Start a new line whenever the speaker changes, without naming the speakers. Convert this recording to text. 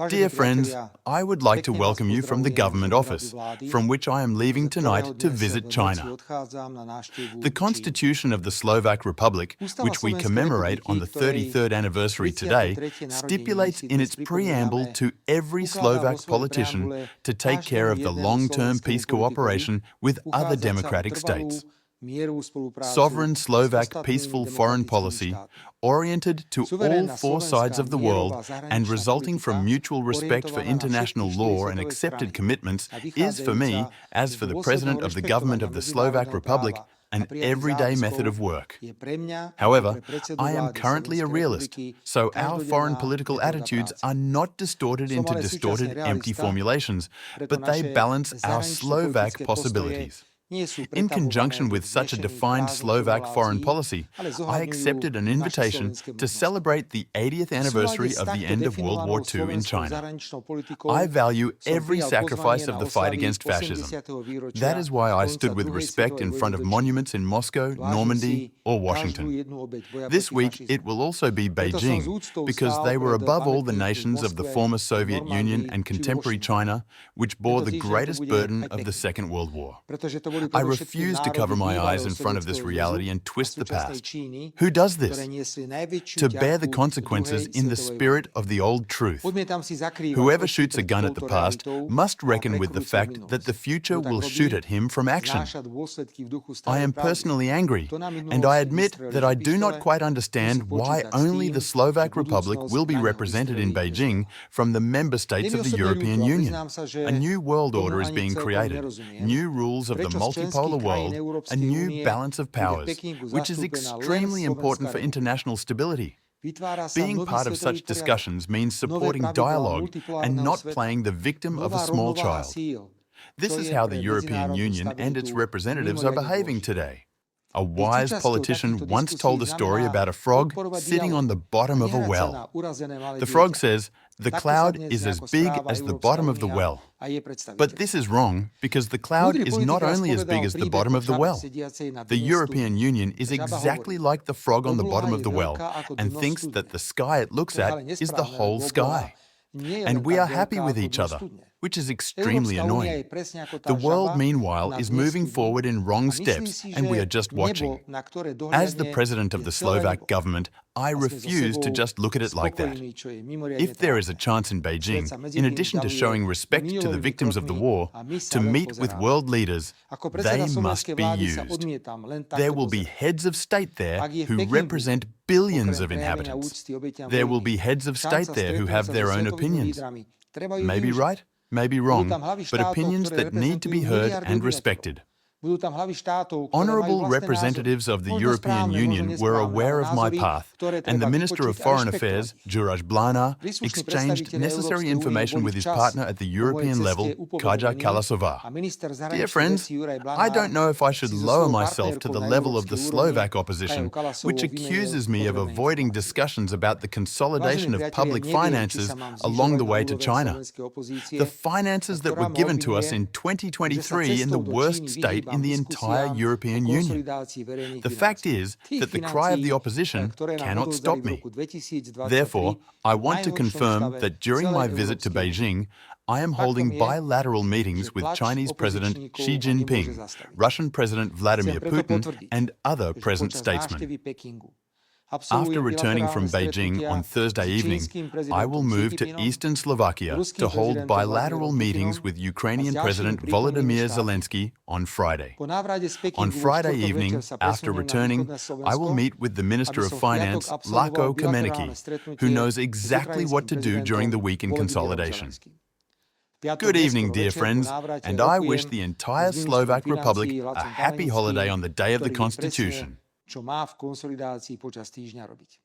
Dear friends, I would like to welcome you from the government office, from which I am leaving tonight to visit China. The Constitution of the Slovak Republic, which we commemorate on the 33rd anniversary today, stipulates in its preamble to every Slovak politician to take care of the long-term peace cooperation with other democratic states. Sovereign Slovak peaceful foreign policy, oriented to all four sides of the world and resulting from mutual respect for international law and accepted commitments, is for me, as for the President of the Government of the Slovak Republic, an everyday method of work. However, I am currently a realist, so our foreign political attitudes are not distorted into distorted, empty formulations, but they balance our Slovak possibilities. In conjunction with such a defined Slovak foreign policy, I accepted an invitation to celebrate the 80th anniversary of the end of World War II in China. I value every sacrifice of the fight against fascism. That is why I stood with respect in front of monuments in Moscow, Normandy, or Washington. This week, it will also be Beijing, because they were above all the nations of the former Soviet Union and contemporary China, which bore the greatest burden of the Second World War. I refuse to cover my eyes in front of this reality and twist the past. Who does this? To bear the consequences in the spirit of the old truth. Whoever shoots a gun at the past must reckon with the fact that the future will shoot at him from action. I am personally angry, and I admit that I do not quite understand why only the Slovak Republic will be represented in Beijing from the member states of the European Union. A new world order is being created, new rules of the multipolar world, a new balance of powers, which is extremely important for international stability. Being part of such discussions means supporting dialogue and not playing the victim of a small child. This is how the European Union and its representatives are behaving today. A wise politician once told a story about a frog sitting on the bottom of a well. The frog says, "The cloud is as big as the bottom of the well." But this is wrong, because the cloud is not only as big as the bottom of the well. The European Union is exactly like the frog on the bottom of the well and thinks that the sky it looks at is the whole sky. And we are happy with each other, which is extremely annoying. The world, meanwhile, is moving forward in wrong steps, and we are just watching. As the President of the Slovak government, I refuse to just look at it like that. If there is a chance in Beijing, in addition to showing respect to the victims of the war, to meet with world leaders, they must be used. There will be heads of state there who represent billions of inhabitants. There will be heads of state there who have their own opinions. Maybe right, maybe wrong, but opinions that need to be heard and respected. Honourable representatives of the European Union were aware of my path, and the Minister of Foreign Affairs, Juraj Blana, exchanged necessary information with his partner at the European level, Kaja Kalasová. Dear friends, I don't know if I should lower myself to the level of the Slovak opposition, which accuses me of avoiding discussions about the consolidation of public finances along the way to China. The finances that were given to us in 2023 in the worst state in the entire European Union. The fact is that the cry of the opposition cannot stop me. Therefore, I want to confirm that during my visit to Beijing, I am holding bilateral meetings with Chinese President Xi Jinping, Russian President Vladimir Putin, and other present statesmen. After returning from Beijing on Thursday evening, I will move to eastern Slovakia to hold bilateral meetings with Ukrainian President Volodymyr Zelensky on Friday. On Friday evening, after returning, I will meet with the Minister of Finance, Lako Kameniki, who knows exactly what to do during the week in consolidation. Good evening, dear friends, and I wish the entire Slovak Republic a happy holiday on the day of the Constitution.
Čo má v konsolidácii počas týždňa robiť.